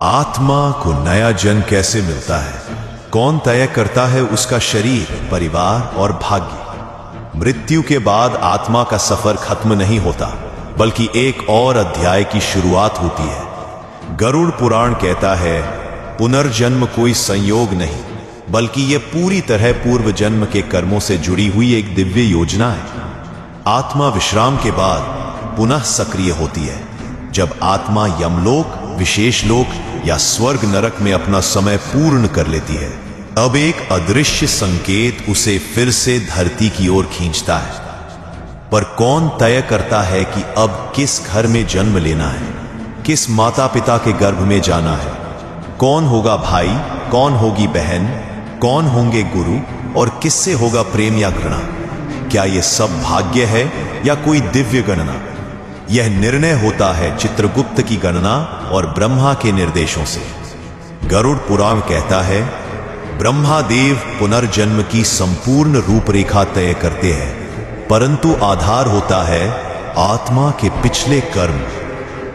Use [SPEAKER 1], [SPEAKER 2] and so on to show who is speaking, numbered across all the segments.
[SPEAKER 1] आत्मा को नया जन्म कैसे मिलता है? कौन तय करता है उसका शरीर, परिवार और भाग्य? मृत्यु के बाद आत्मा का सफर खत्म नहीं होता, बल्कि एक और अध्याय की शुरुआत होती है। गरुड़ पुराण कहता है, पुनर्जन्म कोई संयोग नहीं, बल्कि यह पूरी तरह पूर्व जन्म के कर्मों से जुड़ी हुई एक दिव्य योजना है। आत्मा विश्राम के बाद पुनः सक्रिय होती है, जब आत्मा यमलोक, विशेष लोक या स्वर्ग नरक में अपना समय पूर्ण कर लेती है। अब एक अदृश्य संकेत उसे फिर से धरती की ओर खींचता है। पर कौन तय करता है कि अब किस घर में जन्म लेना है, किस माता पिता के गर्भ में जाना है? कौन होगा भाई, कौन होगी बहन, कौन होंगे गुरु और किससे होगा प्रेम या घृणा? क्या यह सब भाग्य है या कोई दिव्य गणना? यह निर्णय होता है चित्रगुप्त की गणना और ब्रह्मा के निर्देशों से। गरुड़ पुराण कहता है, ब्रह्मादेव पुनर्जन्म की संपूर्ण रूपरेखा तय करते हैं, परंतु आधार होता है आत्मा के पिछले कर्म।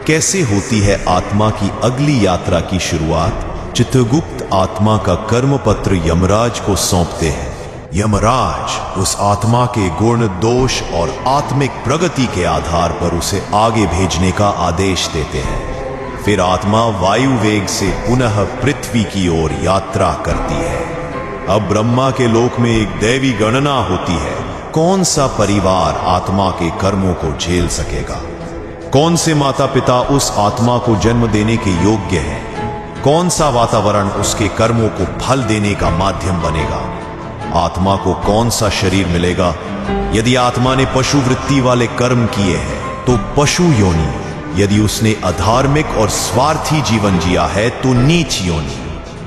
[SPEAKER 1] कैसे होती है आत्मा की अगली यात्रा की शुरुआत? चित्रगुप्त आत्मा का कर्म पत्र यमराज को सौंपते हैं। यमराज उस आत्मा के गुण, दोष और आत्मिक प्रगति के आधार पर उसे आगे भेजने का आदेश देते हैं। फिर आत्मा वायु वेग से पुनः पृथ्वी की ओर यात्रा करती है। अब ब्रह्मा के लोक में एक दैवी गणना होती है। कौन सा परिवार आत्मा के कर्मों को झेल सकेगा? कौन से माता पिता उस आत्मा को जन्म देने के योग्य हैं? कौन सा वातावरण उसके कर्मों को फल देने का माध्यम बनेगा? आत्मा को कौन सा शरीर मिलेगा? यदि आत्मा ने पशु वृत्ति वाले कर्म किए हैं तो पशु योनि, यदि उसने अधार्मिक और स्वार्थी जीवन जिया है तो नीच योनि,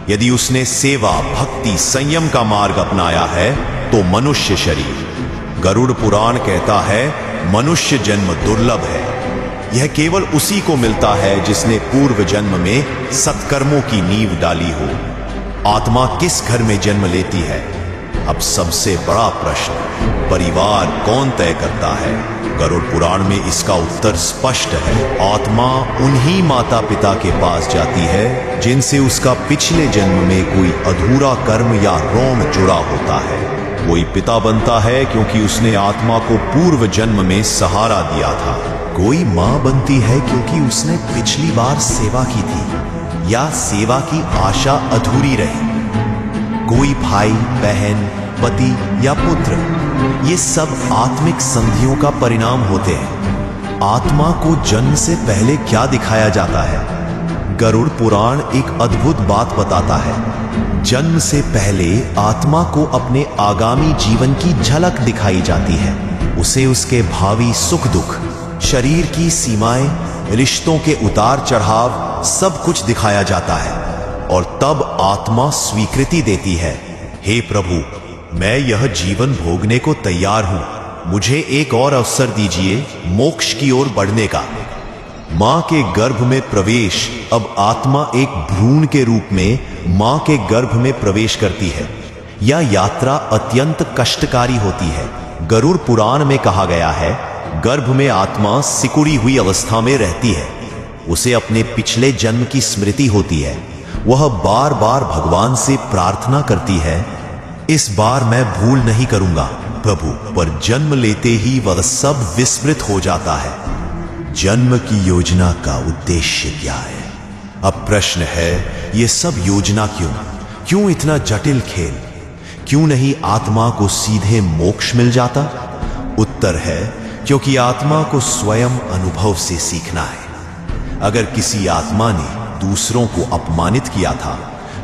[SPEAKER 1] यदि उसने सेवा, भक्ति, संयम का मार्ग अपनाया है तो मनुष्य शरीर। गरुड़ पुराण कहता है, मनुष्य जन्म दुर्लभ है। यह केवल उसी को मिलता है जिसने पूर्व जन्म में सत्कर्मों की नींव डाली हो। आत्मा किस घर में जन्म लेती है? अब सबसे बड़ा प्रश्न, परिवार कौन तय करता है? गरुड़ पुराण में इसका उत्तर स्पष्ट है। आत्मा उन्हीं माता पिता के पास जाती है जिनसे उसका पिछले जन्म में कोई अधूरा कर्म या रोम जुड़ा होता है। कोई पिता बनता है क्योंकि उसने आत्मा को पूर्व जन्म में सहारा दिया था। कोई मां बनती है क्योंकि उसने पिछली बार सेवा की थी या सेवा की आशा अधूरी रही। कोई भाई, बहन, पति या पुत्र, ये सब आत्मिक संधियों का परिणाम होते हैं। आत्मा को जन्म से पहले क्या दिखाया जाता है? गरुड़ पुराण एक अद्भुत बात बताता है। जन्म से पहले आत्मा को अपने आगामी जीवन की झलक दिखाई जाती है। उसे उसके भावी सुख दुख, शरीर की सीमाएं, रिश्तों के उतार चढ़ाव, सब कुछ दिखाया जाता है। और तब आत्मा स्वीकृति देती है, हे प्रभु, मैं यह जीवन भोगने को तैयार हूं। मुझे एक और अवसर दीजिए मोक्ष की ओर बढ़ने का। मां के गर्भ में प्रवेश। अब आत्मा एक भ्रूण के रूप में मां के गर्भ में प्रवेश करती है। यह यात्रा अत्यंत कष्टकारी होती है। गरुड़ पुराण में कहा गया है, गर्भ में आत्मा सिकुड़ी हुई अवस्था में रहती है। उसे अपने पिछले जन्म की स्मृति होती है। वह बार बार भगवान से प्रार्थना करती है, इस बार मैं भूल नहीं करूंगा प्रभु। पर जन्म लेते ही वह सब विस्मृत हो जाता है। जन्म की योजना का उद्देश्य क्या है? अब प्रश्न है, यह सब योजना क्यों? क्यों इतना जटिल खेल? क्यों नहीं आत्मा को सीधे मोक्ष मिल जाता? उत्तर है, क्योंकि आत्मा को स्वयं अनुभव से सीखना है। अगर किसी आत्मा ने दूसरों को अपमानित किया था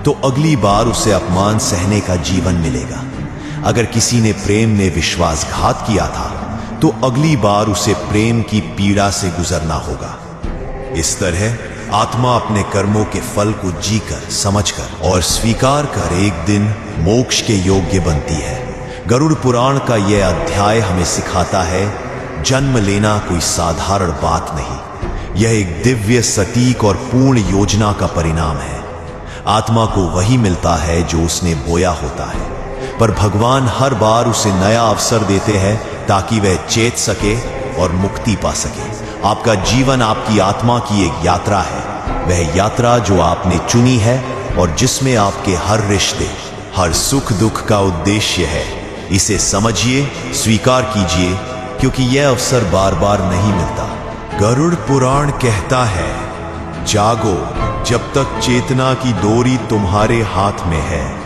[SPEAKER 1] तो अगली बार उसे अपमान सहने का जीवन मिलेगा। अगर किसी ने प्रेम में विश्वासघात किया था तो अगली बार उसे प्रेम की पीड़ा से गुजरना होगा। इस तरह आत्मा अपने कर्मों के फल को जीकर, समझकर और स्वीकार कर एक दिन मोक्ष के योग्य बनती है। गरुड़ पुराण का यह अध्याय हमें सिखाता है, जन्म लेना कोई साधारण बात नहीं। यह एक दिव्य, सटीक और पूर्ण योजना का परिणाम है। आत्मा को वही मिलता है जो उसने बोया होता है, पर भगवान हर बार उसे नया अवसर देते हैं ताकि वह चेत सके और मुक्ति पा सके। आपका जीवन आपकी आत्मा की एक यात्रा है। वह यात्रा जो आपने चुनी है और जिसमें आपके हर रिश्ते, हर सुख दुख का उद्देश्य है। इसे समझिए, स्वीकार कीजिए, क्योंकि यह अवसर बार बार नहीं मिलता। गरुड़ पुराण कहता है, जागो जब तक चेतना की डोरी तुम्हारे हाथ में है।